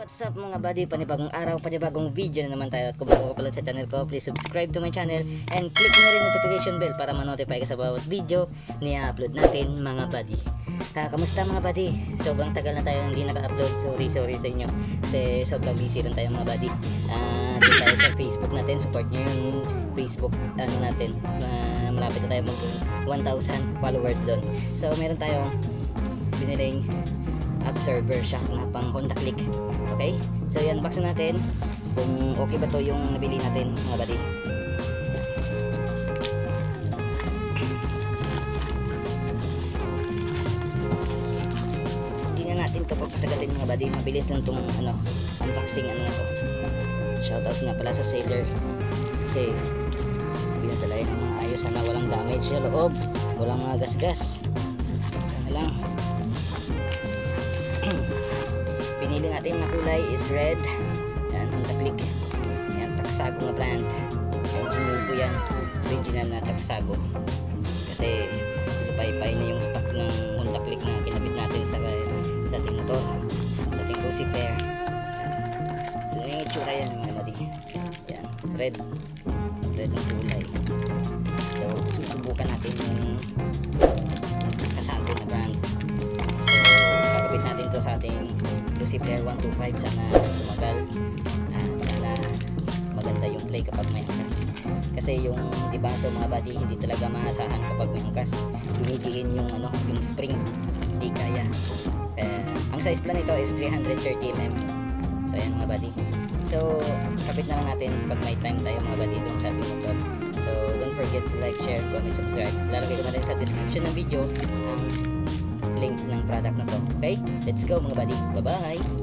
What's up mga buddy, panibagong araw, panibagong video na naman tayo. At kung bago ka pala sa channel ko, please subscribe to my channel and click mo na rin notification bell para ma-notify ka sa bawat video na i-upload natin mga buddy. Kamusta mga buddy? Sobrang tagal na tayo hindi naka-upload. Sorry sa inyo kasi sobrang busy rin tayo mga buddy. Doon tayo sa Facebook natin, support nyo yung Facebook natin. Malapit na tayo mag 1,000 followers doon. So meron tayong biniling observer shock na pang Honda Click. Okay? So yan, unboxing natin kung okay ba to yung nabili natin mga buddy. Hindi na natin to pagpatagalin mga buddy. Mabilis lang tong unboxing na to. Shoutout nga pala sa seller kasi hindi na talaga ng mga ayos. Sana walang damage sa loob, walang mga gasgas. Sana lang. Pinili natin na kulay is red. Yan, Honda Click. Yan, Takasago na brand. Yung genuine po yan, original na Takasago. Kasi pay-pay na yung stock ng Honda Click na kinabit natin sa ating motor, sa ating crucifer. Yan, yung itsura yan mga buddy. Yan, red na kulay. So susubukan natin yung Takasago na brand. So kakabit natin to sa ating Lucifer 125. Sana tumagal, sana maganda yung play kapag may angkas, kasi yung dibaso mga buddy hindi talaga maasahan kapag may angkas. Dumidiin yung yung spring, hindi kaya. Ang size plan nito is 330mm. So ayan mga buddy, so kapit na lang natin pag may time tayo mga buddy dun sa ating motor. So don't forget to like, share, comment, subscribe. Lalagay ko na rin sa description ng video ang link ng product na to. Okay? Let's go mga buddy. Bye-bye!